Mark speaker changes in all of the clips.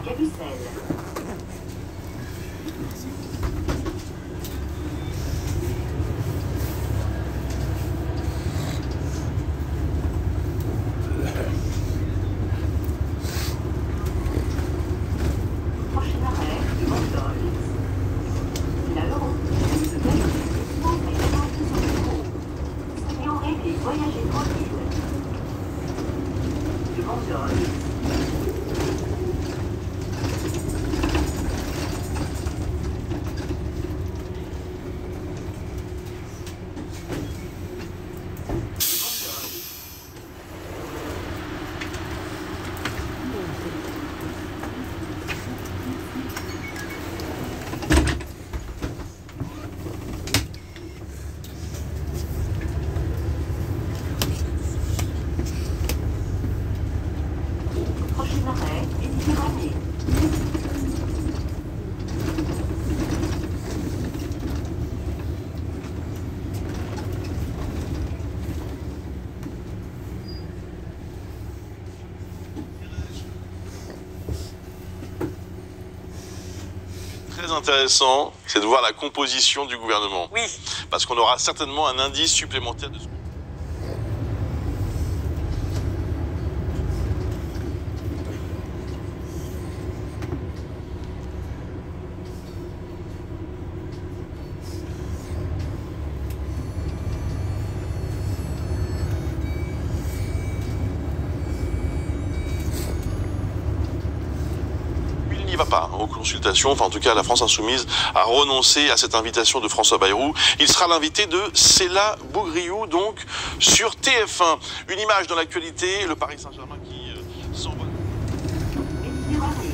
Speaker 1: Cabucel. Prochain arrêt, de Bandol. La Europe de Belgique est également sur le métro. Ignorez et voyagez tranquille. De Bandol. Prochain arrêt, Méditerranée.
Speaker 2: Très intéressant, c'est de voir la composition du gouvernement.
Speaker 3: Oui.
Speaker 2: Parce qu'on aura certainement un indice supplémentaire de ce... Il n'y va pas aux consultations, enfin en tout cas la France Insoumise a renoncé à cette invitation de François Bayrou. Il sera l'invité de Céla Bougriou, donc sur TF1. Une image dans l'actualité, le Paris Saint-Germain qui s'envole.
Speaker 1: Méditerranée.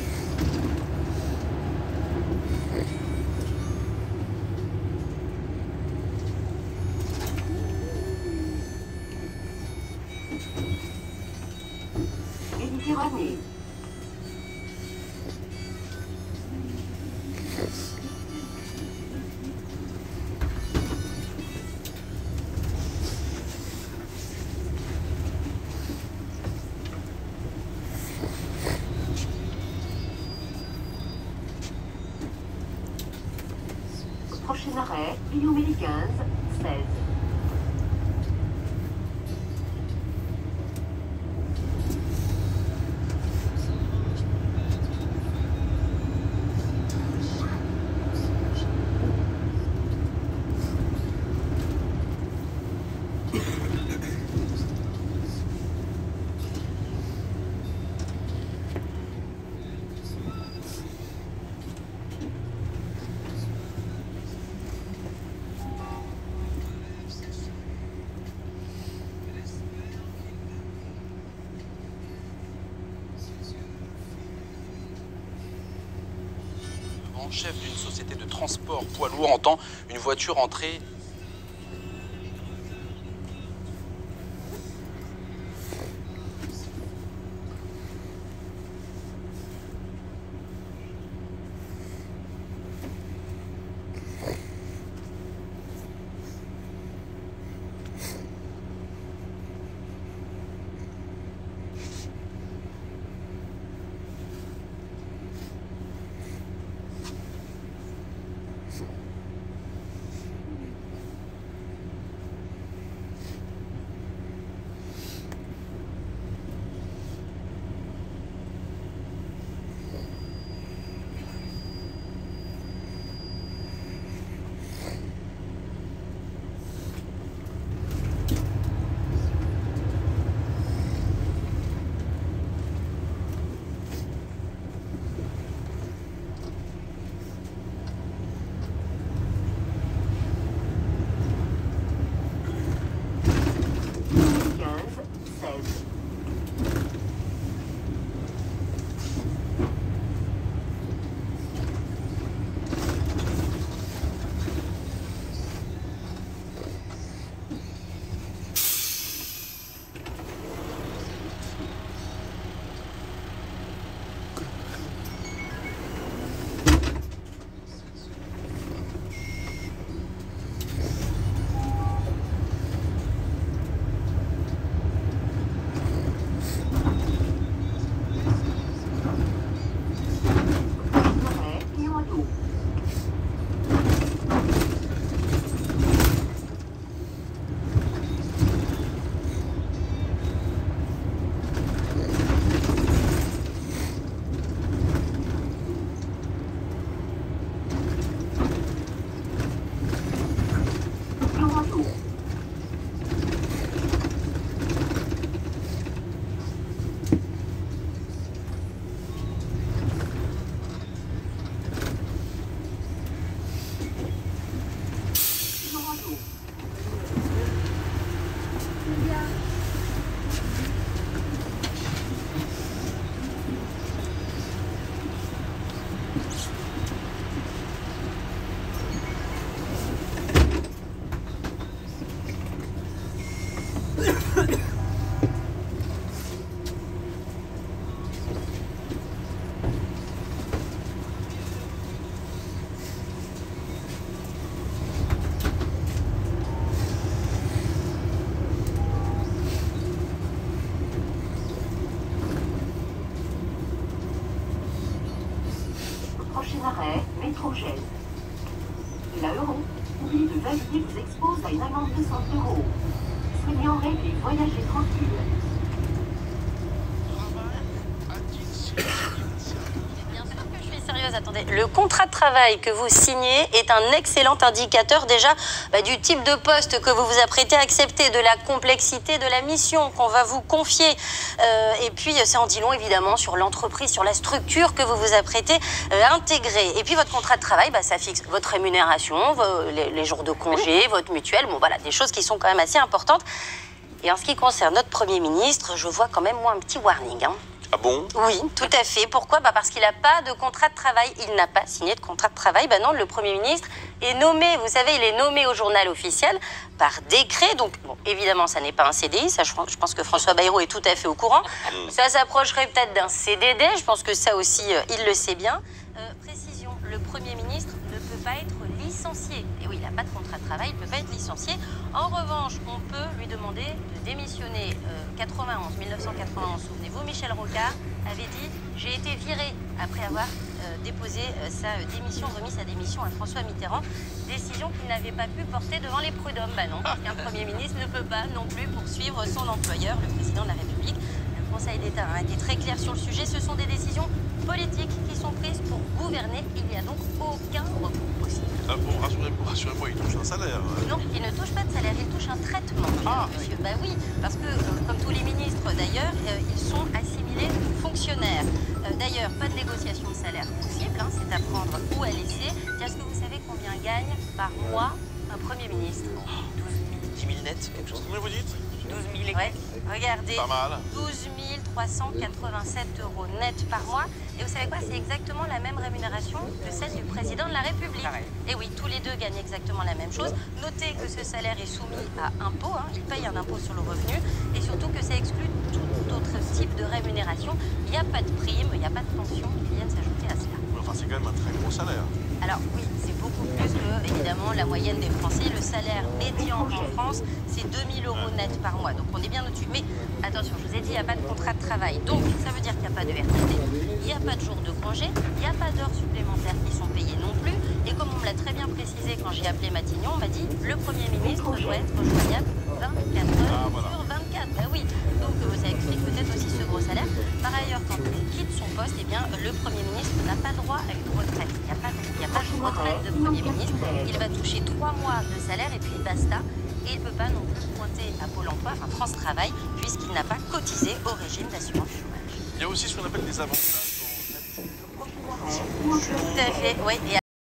Speaker 1: Méditerranée. Prochain arrêt, Guillaume 15, 16.
Speaker 3: Chef d'une société de transport poids lourd entend une voiture entrer.
Speaker 1: étrangère. La Euro, oublie de valider, vous expose à une amende de 100 €. Soyez en règle et voyagez tranquille.
Speaker 4: Bien sûr que je suis sérieuse, attendez. Le contrat de travail que vous signez est un excellent indicateur déjà du type de poste que vous vous apprêtez à accepter, de la complexité de la mission qu'on va vous confier. Et puis, ça en dit long évidemment sur l'entreprise, sur la structure que vous vous apprêtez à intégrer. Et puis, votre contrat de travail, ça fixe votre rémunération, les jours de congé, votre mutuelle. Bon, voilà, des choses qui sont quand même assez importantes. Et en ce qui concerne notre Premier ministre, je vois quand même, moi, un petit warning.
Speaker 2: Ah bon?
Speaker 4: Oui, tout à fait. Pourquoi? Parce qu'il n'a pas de contrat de travail. Il n'a pas signé de contrat de travail. Non, le Premier ministre est nommé, vous savez, il est nommé au journal officiel par décret. Donc, bon, évidemment, ça n'est pas un CDI. Ça, je pense que François Bayrou est tout à fait au courant. Ça s'approcherait peut-être d'un CDD. Je pense que ça aussi, il le sait bien. Précision, le Premier ministre ne peut pas être licencié. Et oui, il n'a pas de contrat de travail, il ne peut pas être licencié. En revanche, on peut lui demander de démissionner. 1991, souvenez-vous, Michel Rocard avait dit « J'ai été viré » après avoir déposé remis sa démission à François Mitterrand. Décision qu'il n'avait pas pu porter devant les prud'hommes. Non, parce qu'un Premier ministre ne peut pas non plus poursuivre son employeur, le président de la République. Le Conseil d'État a été très clair sur le sujet. Ce sont des décisions politiques qui sont prises pour gouverner. Il n'y a donc aucun recours possible.
Speaker 2: Bon, rassurez-moi, il touche un salaire.
Speaker 4: Non, il ne touche pas de salaire, il touche un traitement, monsieur. Oui, parce que, comme tous les ministres d'ailleurs, ils sont assimilés fonctionnaires. D'ailleurs, pas de négociation de salaire possible, c'est à prendre ou à laisser. Est-ce que vous savez combien gagne par mois un Premier ministre?
Speaker 3: 10 000 nets, quelque chose.
Speaker 2: Combien vous dites?
Speaker 4: 12 000. Ouais, regardez.
Speaker 2: Pas mal.
Speaker 4: 12 387 € net par mois. Et vous savez quoi? C'est exactement la même rémunération que celle du président de la République. Et oui, tous les deux gagnent exactement la même chose. Notez que ce salaire est soumis à impôt. Il paye un impôt sur le revenu. Et surtout que ça exclut tout autre type de rémunération. Il n'y a pas de prime, il n'y a pas de pension qui viennent s'ajouter à cela.
Speaker 2: Enfin, c'est quand même un très gros salaire.
Speaker 4: Alors oui, c'est beaucoup plus que, évidemment, la moyenne des Français. Le salaire médian en France, c'est 2 000 € net par mois. Donc on est bien au-dessus. Mais attention, je vous ai dit, il n'y a pas de contrat de travail. Donc ça veut dire qu'il n'y a pas de RTT, il n'y a pas de jour de congé, il n'y a pas d'heures supplémentaires qui sont payées non plus. Et comme on me l'a très bien précisé quand j'ai appelé Matignon, on m'a dit le Premier ministre doit être joignable 24 heures sur 24. Oui, donc ça explique peut-être aussi ce gros salaire. Par ailleurs, quand il quitte son poste, le Premier ministre n'a pas droit à une retraite. Il n'y a pas de retraite de Premier ministre. Il va toucher 3 mois de salaire et puis basta. Et il ne peut pas non plus pointer à Pôle emploi, France Travail, puisqu'il n'a pas cotisé au régime d'assurance chômage.
Speaker 2: Il y a aussi ce qu'on appelle des avantages.
Speaker 4: Tout à fait, oui.